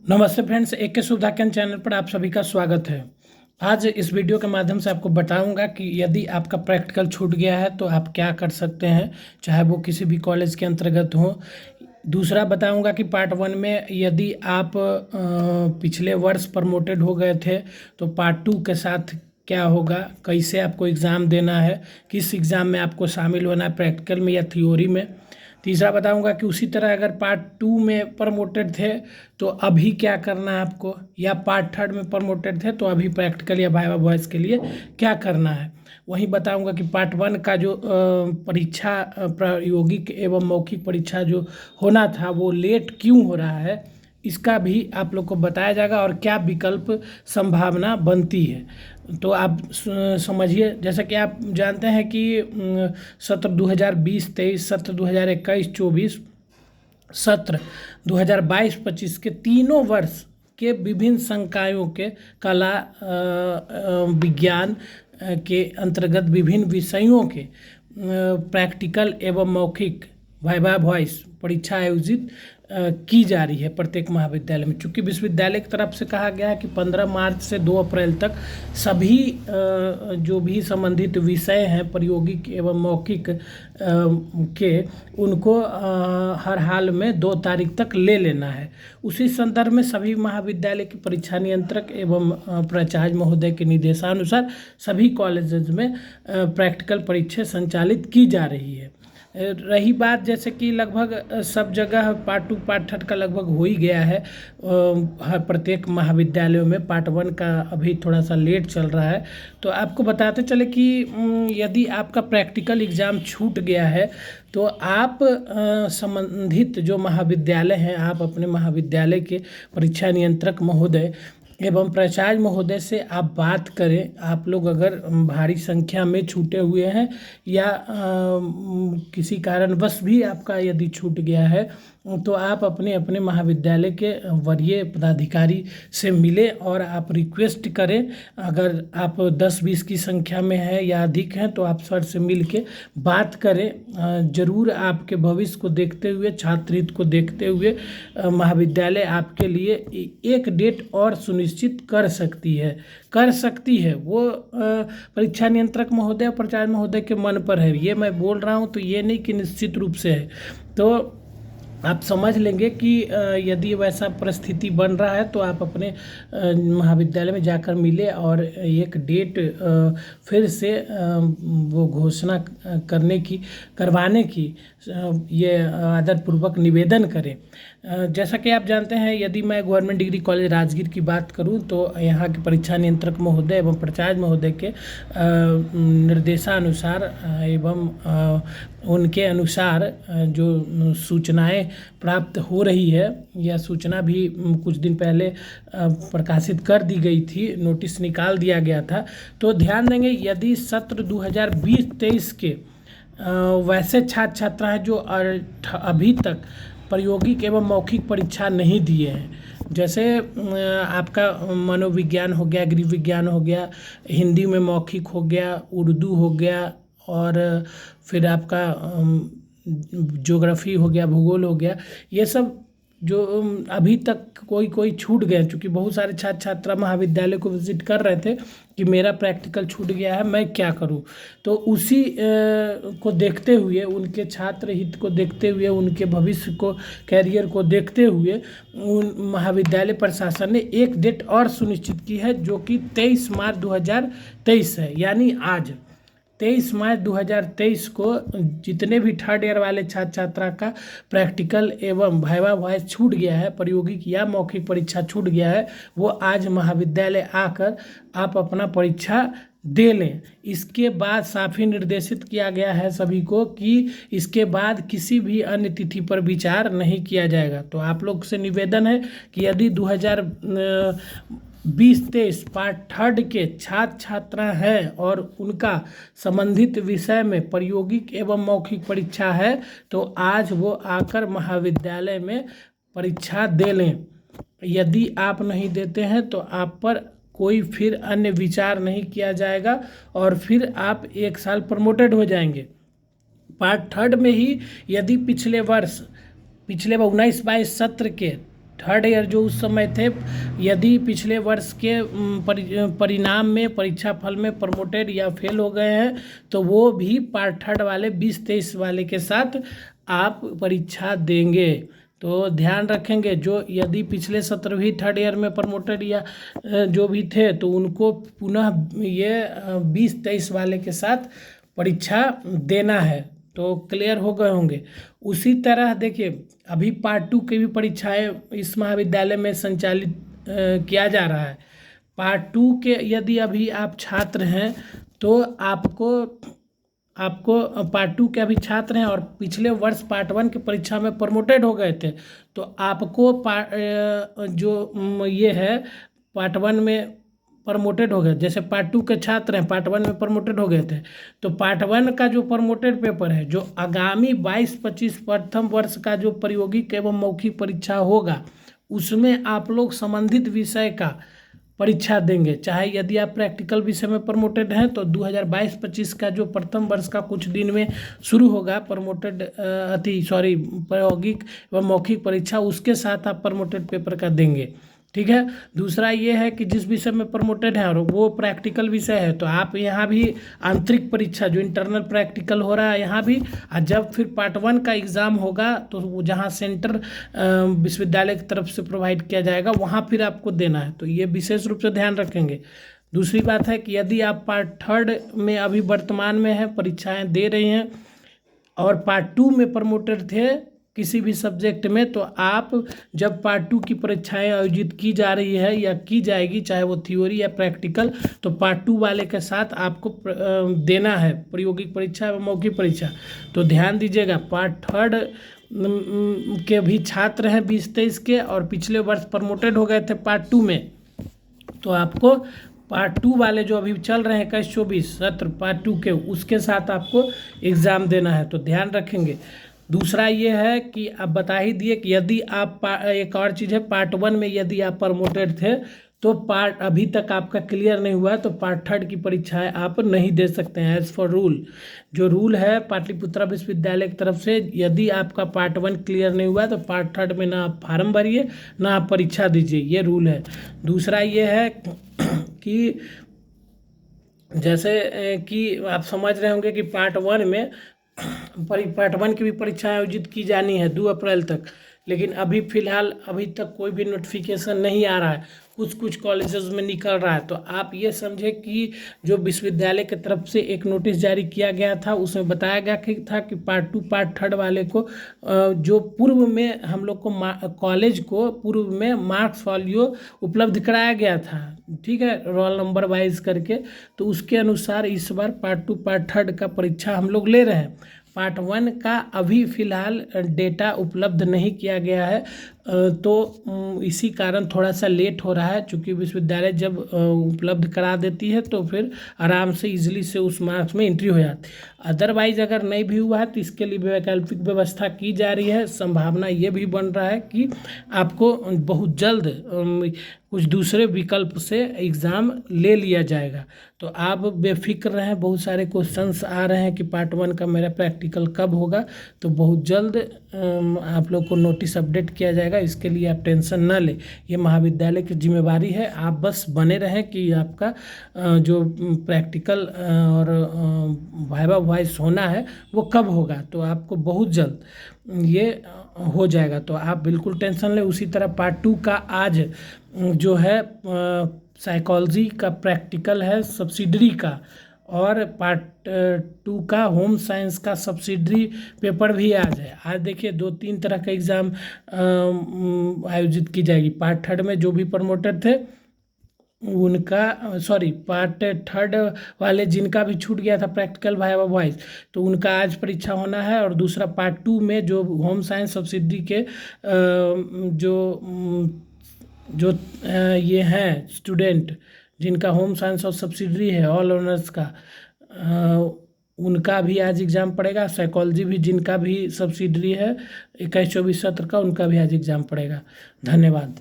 नमस्ते फ्रेंड्स, एक के सुविधा केंद्र चैनल पर आप सभी का स्वागत है। आज इस वीडियो के माध्यम से आपको बताऊंगा कि यदि आपका प्रैक्टिकल छूट गया है तो आप क्या कर सकते हैं, चाहे वो किसी भी कॉलेज के अंतर्गत हो। दूसरा बताऊंगा कि पार्ट 1 में यदि आप पिछले वर्ष प्रमोटेड हो गए थे तो पार्ट 2 के साथ क्या होगा, कैसे आपको एग्ज़ाम देना है, किस एग्ज़ाम में आपको शामिल होना है, प्रैक्टिकल में या थ्योरी में। तीसरा बताऊंगा कि उसी तरह अगर पार्ट 2 में प्रमोटेड थे तो अभी क्या करना है आपको, या पार्ट 3 में प्रमोटेड थे तो अभी प्रैक्टिकल या वाइवा वॉइस के लिए क्या करना है। वहीं बताऊंगा कि पार्ट 1 का जो परीक्षा प्रायोगिक एवं मौखिक परीक्षा जो होना था वो लेट क्यों हो रहा है, इसका भी आप लोग को बताया जाएगा और क्या विकल्प संभावना बनती है। तो आप समझिए, जैसा कि आप जानते हैं कि सत्र 2020-23, सत्र 2021-24, सत्र 2022-25 के तीनों वर्ष के विभिन्न संकायों के कला विज्ञान के अंतर्गत विभिन्न विषयों के प्रैक्टिकल एवं मौखिक वाइवा वॉइस परीक्षा आयोजित की जा रही है प्रत्येक महाविद्यालय में। चूँकि विश्वविद्यालय की तरफ से कहा गया है कि 15 मार्च से 2 अप्रैल तक सभी जो भी संबंधित विषय हैं प्रायोगिक एवं मौखिक के, उनको हर हाल में 2 तारीख तक ले लेना है। उसी संदर्भ में सभी महाविद्यालय के परीक्षा नियंत्रक एवं प्राचार्य महोदय के निर्देशानुसार सभी कॉलेजेस में प्रैक्टिकल परीक्षा संचालित की जा रही है। रही बात, जैसे कि लगभग सब जगह पार्ट 2 पार्ट 3 का लगभग हो ही गया है, हर प्रत्येक महाविद्यालयों में पार्ट 1 का अभी थोड़ा सा लेट चल रहा है। तो आपको बताते चले कि यदि आपका प्रैक्टिकल एग्ज़ाम छूट गया है तो आप संबंधित जो महाविद्यालय हैं, आप अपने महाविद्यालय के परीक्षा नियंत्रक महोदय एवं प्राचार्य महोदय से आप बात करें। आप लोग अगर भारी संख्या में छूटे हुए हैं या किसी कारणवश भी आपका यदि छूट गया है तो आप अपने अपने महाविद्यालय के वरीय पदाधिकारी से मिलें और आप रिक्वेस्ट करें। अगर आप 10-20 की संख्या में है या अधिक हैं तो आप सर से मिल के बात करें। ज़रूर आपके भविष्य को देखते हुए, छात्र हित को देखते हुए महाविद्यालय आपके लिए एक डेट और सुनिश्चित कर सकती है। वो परीक्षा नियंत्रक महोदय और प्राचार्य महोदय के मन पर है। ये मैं बोल रहा हूँ तो ये नहीं कि निश्चित रूप से है। तो आप समझ लेंगे कि यदि वैसा परिस्थिति बन रहा है तो आप अपने महाविद्यालय में जाकर मिले और एक डेट फिर से वो घोषणा करवाने की ये आदरपूर्वक निवेदन करें। जैसा कि आप जानते हैं, यदि मैं गवर्नमेंट डिग्री कॉलेज राजगीर की बात करूं तो यहाँ के परीक्षा नियंत्रक महोदय एवं प्राचार्य महोदय के निर्देशानुसार एवं उनके अनुसार जो सूचनाएं प्राप्त हो रही है, यह सूचना भी कुछ दिन पहले प्रकाशित कर दी गई थी, नोटिस निकाल दिया गया था। तो ध्यान देंगे, यदि सत्र 2020-23 के वैसे छात्र छात्राएँ जो अभी तक प्रायोगिक एवं मौखिक परीक्षा नहीं दिए हैं, जैसे आपका मनोविज्ञान हो गया, गृह विज्ञान हो गया, हिंदी में मौखिक हो गया, उर्दू हो गया, और फिर आपका ज्योग्राफी हो गया, भूगोल हो गया, ये सब जो अभी तक कोई छूट गए, चूँकि बहुत सारे छात्र छात्रा महाविद्यालय को विजिट कर रहे थे कि मेरा प्रैक्टिकल छूट गया है, मैं क्या करूं। तो उसी को देखते हुए, उनके छात्र हित को देखते हुए, उनके भविष्य को, कैरियर को देखते हुए उन महाविद्यालय प्रशासन ने एक डेट और सुनिश्चित की है, जो कि 23 मार्च 2023 है। यानी आज 23 मार्च 2023 को जितने भी थर्ड ईयर वाले छात्र छात्रा का प्रैक्टिकल एवं वाइवा वॉइस छूट गया है, प्रायोगिक या मौखिक परीक्षा छूट गया है, वो आज महाविद्यालय आकर आप अपना परीक्षा दे लें। इसके बाद साफ ही निर्देशित किया गया है सभी को कि इसके बाद किसी भी अन्य तिथि पर विचार नहीं किया जाएगा। तो आप लोग से निवेदन है कि यदि 2020-23 पार्ट 3 के छात्र छात्रा हैं और उनका संबंधित विषय में प्रायोगिक एवं मौखिक परीक्षा है तो आज वो आकर महाविद्यालय में परीक्षा दे लें। यदि आप नहीं देते हैं तो आप पर कोई फिर अन्य विचार नहीं किया जाएगा और फिर आप 1 साल प्रमोटेड हो जाएंगे। पार्ट 3 में ही यदि पिछले 19-22 सत्र के थर्ड ईयर जो उस समय थे, यदि पिछले वर्ष के परिणाम में, परीक्षा फल में प्रमोटेड या फेल हो गए हैं तो वो भी पार्ट थर्ड वाले 20-23 वाले के साथ आप परीक्षा देंगे। तो ध्यान रखेंगे, जो यदि पिछले सत्र भी थर्ड ईयर में प्रमोटेड या जो भी थे तो उनको पुनः ये 20-23 वाले के साथ परीक्षा देना है। तो क्लियर हो गए होंगे। उसी तरह देखिए, अभी पार्ट 2 की भी परीक्षाएं इस महाविद्यालय में संचालित किया जा रहा है। पार्ट 2 के यदि अभी आप छात्र हैं तो आपको पार्ट 2 के अभी छात्र हैं और पिछले वर्ष पार्ट 1 की परीक्षा में प्रमोटेड हो गए थे तो आपको ये है पार्ट 1 में प्रमोटेड हो गए, जैसे पार्ट 2 के छात्र हैं पार्ट 1 में प्रमोटेड हो गए थे, तो पार्ट 1 का जो प्रमोटेड पेपर है, जो आगामी 22-25 प्रथम वर्ष का जो प्रायोगिक एवं मौखिक परीक्षा होगा उसमें आप लोग संबंधित विषय का परीक्षा देंगे। चाहे यदि आप प्रैक्टिकल विषय में प्रमोटेड हैं तो 2022-25 का जो प्रथम वर्ष का कुछ दिन में शुरू होगा प्रायोगिक एवं मौखिक परीक्षा, उसके साथ आप प्रमोटेड पेपर का देंगे। ठीक है। दूसरा ये है कि जिस विषय में प्रमोटेड है और वो प्रैक्टिकल विषय है तो आप यहाँ भी आंतरिक परीक्षा जो इंटरनल प्रैक्टिकल हो रहा है यहाँ भी, और जब फिर पार्ट 1 का एग्ज़ाम होगा तो जहाँ सेंटर विश्वविद्यालय की तरफ से प्रोवाइड किया जाएगा वहाँ फिर आपको देना है। तो ये विशेष रूप से ध्यान रखेंगे। दूसरी बात है कि यदि आप पार्ट 3 में अभी वर्तमान में हैं, परीक्षाएँ दे रही हैं और पार्ट 2 में प्रमोटेड थे किसी भी सब्जेक्ट में, तो आप जब पार्ट 2 की परीक्षाएं आयोजित की जा रही है या की जाएगी, चाहे वो थ्योरी या प्रैक्टिकल, तो पार्ट 2 वाले के साथ आपको देना है प्रायोगिक परीक्षा एवं मौखिक परीक्षा। तो ध्यान दीजिएगा, पार्ट 3 के भी छात्र हैं 20-23 के और पिछले वर्ष प्रमोटेड हो गए थे पार्ट 2 में, तो आपको पार्ट 2 वाले जो अभी चल रहे हैं 21-24 सत्र पार्ट 2 के, उसके साथ आपको एग्ज़ाम देना है। तो ध्यान रखेंगे। दूसरा ये है कि आप बता ही दिए कि यदि आप एक और चीज़ है, पार्ट 1 में यदि आप प्रमोटेड थे तो पार्ट अभी तक आपका क्लियर नहीं हुआ है तो पार्ट 3 की परीक्षाएं आप नहीं दे सकते हैं। एज़ फॉर रूल, जो रूल है पाटलिपुत्रा विश्वविद्यालय की तरफ से, यदि आपका पार्ट 1 क्लियर नहीं हुआ तो पार्ट 3 में ना आप फार्म भरिए ना आप परीक्षा दीजिए, ये रूल है। दूसरा ये है कि जैसे कि आप समझ रहे होंगे कि पार्ट 1 की भी परीक्षाएं आयोजित की जानी है 2 अप्रैल तक, लेकिन अभी फ़िलहाल अभी तक कोई भी नोटिफिकेशन नहीं आ रहा है, कुछ कॉलेजेस में निकल रहा है। तो आप ये समझे कि जो विश्वविद्यालय की तरफ से एक नोटिस जारी किया गया था उसमें बताया गया था कि पार्ट 2 पार्ट 3 वाले को जो पूर्व में हम लोग को कॉलेज को पूर्व में मार्क्स फॉलियो उपलब्ध कराया गया था, ठीक है, रोल नंबर वाइज करके, तो उसके अनुसार इस बार पार्ट 2 पार्ट 3 का परीक्षा हम लोग ले रहे हैं। पार्ट 1 का अभी फ़िलहाल डेटा उपलब्ध नहीं किया गया है, तो इसी कारण थोड़ा सा लेट हो रहा है, क्योंकि विश्वविद्यालय जब उपलब्ध करा देती है तो फिर आराम से इजीली से उस मार्क्स में एंट्री हो जाती है। अदरवाइज अगर नहीं भी हुआ है तो इसके लिए वैकल्पिक व्यवस्था की जा रही है। संभावना ये भी बन रहा है कि आपको बहुत जल्द कुछ दूसरे विकल्प से एग्ज़ाम ले लिया जाएगा। तो आप बेफिक्र रहें, बहुत सारे क्वेश्चंस आ रहे हैं कि पार्ट 1 का मेरा प्रैक्टिकल कब होगा, तो बहुत जल्द आप लोग को नोटिस अपडेट किया जाएगा, इसके लिए आप टेंशन ना लें, ये महाविद्यालय की जिम्मेवारी है। आप बस बने रहें कि आपका जो प्रैक्टिकल और वाइवा वॉइस होना है वो कब होगा, तो आपको बहुत जल्द ये हो जाएगा, तो आप बिल्कुल टेंशन लें। उसी तरह पार्ट 2 का आज जो है साइकोलॉजी का प्रैक्टिकल है सब्सिडरी का, और पार्ट 2 का होम साइंस का सब्सिडरी पेपर भी आज है। आज देखिए 2-3 तरह का एग्ज़ाम आयोजित की जाएगी। पार्ट 3 में जो भी प्रमोटेड थे उनका पार्ट 3 वाले जिनका भी छूट गया था प्रैक्टिकल वाइवा वॉइस, तो उनका आज परीक्षा होना है। और दूसरा पार्ट 2 में जो होम साइंस सब्सिडरी के जो ये हैं स्टूडेंट जिनका होम साइंस और सब्सिडरी है ऑल ऑनर्स का, उनका भी आज एग्ज़ाम पड़ेगा। साइकोलॉजी भी जिनका भी सब्सिडरी है 21-24 सत्र का, उनका भी आज एग्ज़ाम पड़ेगा। धन्यवाद।